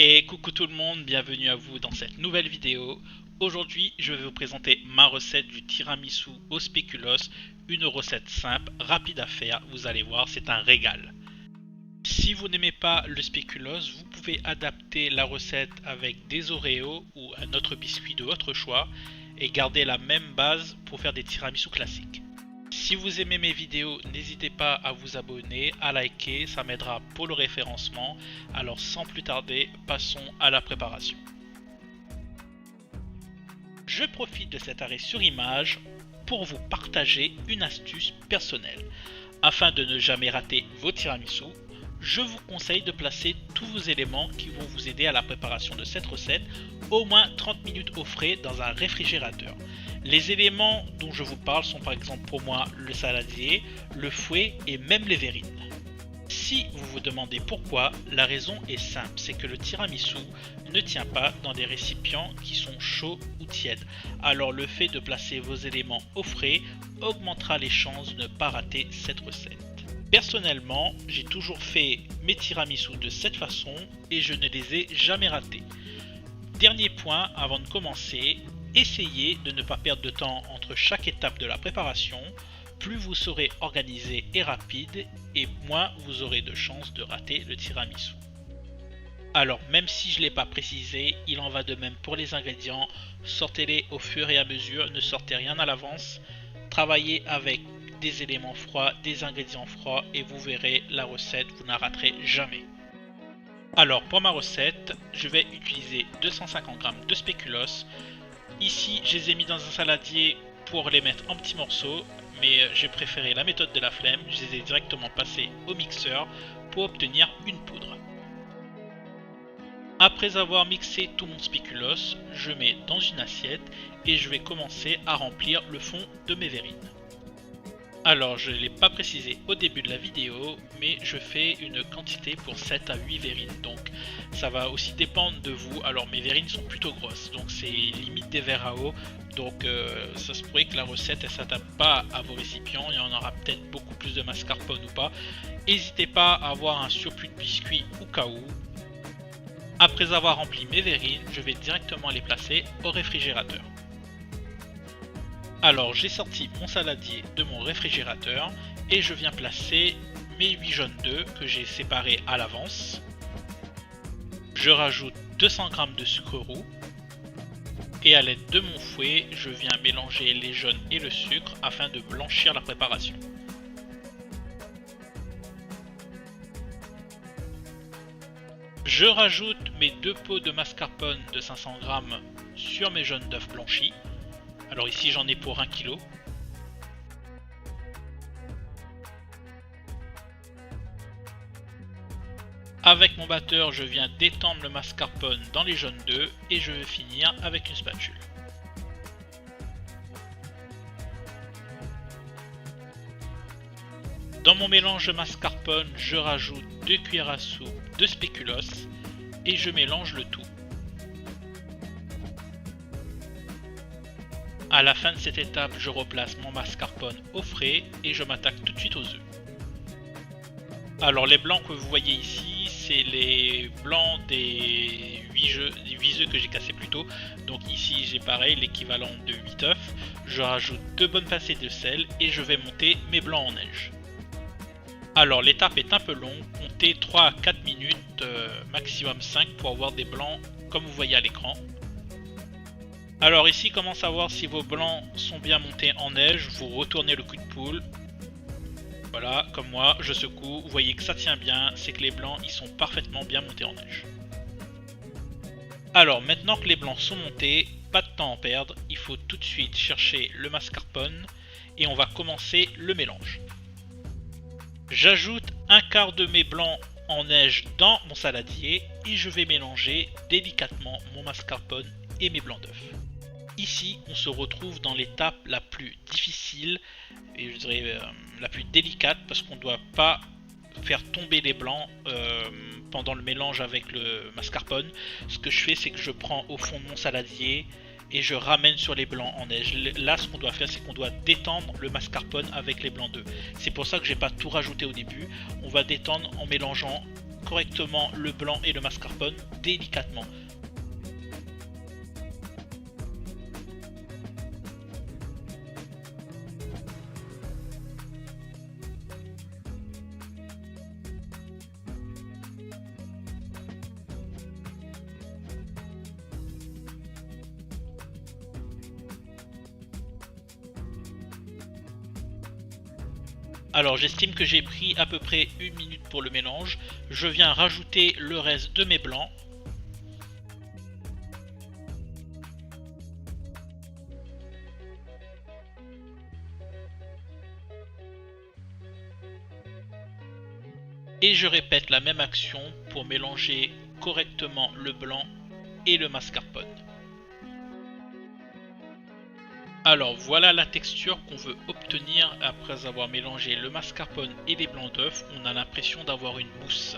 Et coucou tout le monde, bienvenue à vous dans cette nouvelle vidéo. Aujourd'hui, je vais vous présenter ma recette du tiramisu au spéculoos, une recette simple, rapide à faire, vous allez voir, c'est un régal. Si vous n'aimez pas le spéculoos, vous pouvez adapter la recette avec des Oreos ou un autre biscuit de votre choix et garder la même base pour faire des tiramisu classiques. Si vous aimez mes vidéos, n'hésitez pas à vous abonner, à liker, ça m'aidera pour le référencement. Alors sans plus tarder, passons à la préparation. Je profite de cet arrêt sur image pour vous partager une astuce personnelle. Afin de ne jamais rater vos tiramisu, je vous conseille de placer tous vos éléments qui vont vous aider à la préparation de cette recette au moins 30 minutes au frais dans un réfrigérateur. Les éléments dont je vous parle sont par exemple pour moi le saladier, le fouet et même les verrines. Si vous vous demandez pourquoi, la raison est simple, c'est que le tiramisu ne tient pas dans des récipients qui sont chauds ou tièdes. Alors le fait de placer vos éléments au frais augmentera les chances de ne pas rater cette recette. Personnellement, j'ai toujours fait mes tiramisu de cette façon et je ne les ai jamais ratés. Dernier point avant de commencer, essayez de ne pas perdre de temps entre chaque étape de la préparation. Plus vous serez organisé et rapide, et moins vous aurez de chances de rater le tiramisu. Alors même si je ne l'ai pas précisé, il en va de même pour les ingrédients. Sortez-les au fur et à mesure, ne sortez rien à l'avance. Travaillez avec des éléments froids, des ingrédients froids, et vous verrez la recette, vous ne la raterez jamais. Alors pour ma recette, je vais utiliser 250 g de spéculoos. Ici, je les ai mis dans un saladier pour les mettre en petits morceaux, mais j'ai préféré la méthode de la flemme, je les ai directement passés au mixeur pour obtenir une poudre. Après avoir mixé tout mon spéculoos, je mets dans une assiette et je vais commencer à remplir le fond de mes verrines. Alors je ne l'ai pas précisé au début de la vidéo, mais je fais une quantité pour 7 à 8 verrines, donc ça va aussi dépendre de vous. Alors mes verrines sont plutôt grosses, donc c'est limite des verres à eau, donc ça se pourrait que la recette ne s'adapte pas à vos récipients, il y en aura peut-être beaucoup plus de mascarpone ou pas. N'hésitez pas à avoir un surplus de biscuits au cas où. Après avoir rempli mes verrines, je vais directement les placer au réfrigérateur. Alors j'ai sorti mon saladier de mon réfrigérateur et je viens placer mes 8 jaunes d'œufs que j'ai séparés à l'avance. Je rajoute 200 g de sucre roux et à l'aide de mon fouet, je viens mélanger les jaunes et le sucre afin de blanchir la préparation. Je rajoute mes 2 pots de mascarpone de 500 g sur mes jaunes d'œufs blanchis. Alors ici j'en ai pour 1 kg. Avec mon batteur, je viens d'étendre le mascarpone dans les jaunes d'œufs et je vais finir avec une spatule. Dans mon mélange de mascarpone, je rajoute 2 cuillères à soupe de spéculoos et je mélange le tout. À la fin de cette étape, je replace mon mascarpone au frais et je m'attaque tout de suite aux œufs. Alors les blancs que vous voyez ici, c'est les blancs des 8 œufs que j'ai cassés plus tôt. Donc ici j'ai pareil l'équivalent de 8 œufs. Je rajoute 2 bonnes pincées de sel et je vais monter mes blancs en neige. Alors l'étape est un peu longue, comptez 3 à 4 minutes, maximum 5 pour avoir des blancs comme vous voyez à l'écran. Alors ici, comment savoir si vos blancs sont bien montés en neige? Vous retournez le coup de poule. Voilà, comme moi, je secoue. Vous voyez que ça tient bien, c'est que les blancs, ils sont parfaitement bien montés en neige. Alors maintenant que les blancs sont montés, pas de temps à perdre. Il faut tout de suite chercher le mascarpone et on va commencer le mélange. J'ajoute un quart de mes blancs en neige dans mon saladier et je vais mélanger délicatement mon mascarpone et mes blancs d'œufs. Ici, on se retrouve dans l'étape la plus difficile et je dirais la plus délicate parce qu'on ne doit pas faire tomber les blancs pendant le mélange avec le mascarpone. Ce que je fais, c'est que je prends au fond de mon saladier et je ramène sur les blancs en neige. Là, ce qu'on doit faire, c'est qu'on doit détendre le mascarpone avec les blancs d'œufs. C'est pour ça que j'ai pas tout rajouté au début. On va détendre en mélangeant correctement le blanc et le mascarpone délicatement. Alors j'estime que j'ai pris à peu près 1 minute pour le mélange. Je viens rajouter le reste de mes blancs. Et je répète la même action pour mélanger correctement le blanc et le mascarpone. Alors voilà la texture qu'on veut obtenir après avoir mélangé le mascarpone et les blancs d'œufs. On a l'impression d'avoir une mousse.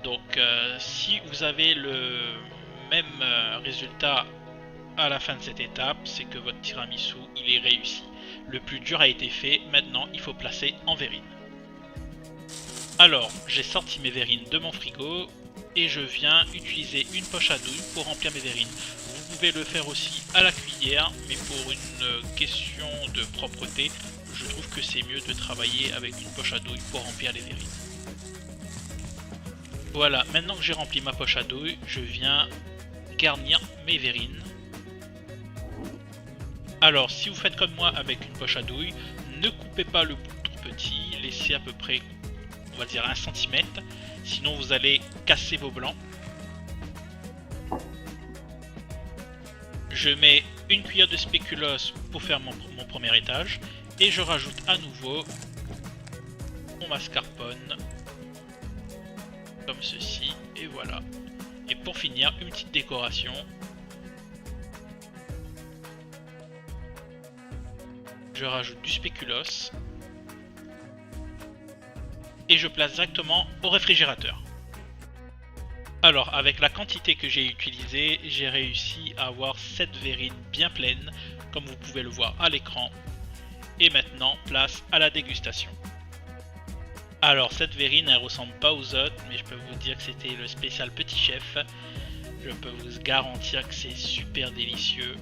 Donc si vous avez le même résultat à la fin de cette étape, c'est que votre tiramisu il est réussi. Le plus dur a été fait, maintenant il faut placer en verrine. Alors j'ai sorti mes verrines de mon frigo et je viens utiliser une poche à douille pour remplir mes verrines. Vous pouvez le faire aussi à la cuillère, mais pour une question de propreté, je trouve que c'est mieux de travailler avec une poche à douille pour remplir les verrines. Voilà, maintenant que j'ai rempli ma poche à douille, je viens garnir mes verrines. Alors si vous faites comme moi avec une poche à douille, ne coupez pas le bout trop petit, laissez à peu près, on va dire 1 cm, sinon vous allez casser vos blancs. Je mets une cuillère de spéculoos pour faire mon premier étage et je rajoute à nouveau mon mascarpone comme ceci et voilà. Et pour finir, une petite décoration. Je rajoute du spéculoos et je place directement au réfrigérateur. Alors avec la quantité que j'ai utilisée, j'ai réussi à avoir 7 verrines bien pleines, comme vous pouvez le voir à l'écran. Et maintenant, place à la dégustation. Alors cette verrine, elle ressemble pas aux autres, mais je peux vous dire que c'était le spécial Petit Chef. Je peux vous garantir que c'est super délicieux.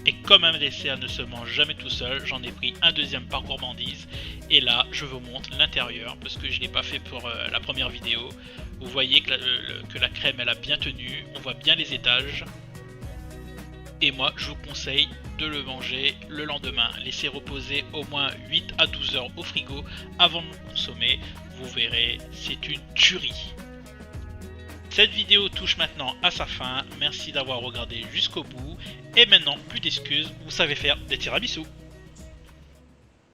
Et comme un dessert ne se mange jamais tout seul, j'en ai pris un deuxième par gourmandise. Et là, je vous montre l'intérieur, parce que je ne l'ai pas fait pour la première vidéo. Vous voyez que la crème, elle a bien tenu, on voit bien les étages. Et moi, je vous conseille de le manger le lendemain. Laissez reposer au moins 8 à 12 heures au frigo avant de le consommer. Vous verrez, c'est une tuerie. Cette vidéo touche maintenant à sa fin. Merci d'avoir regardé jusqu'au bout. Et maintenant, plus d'excuses, vous savez faire des tiramisu.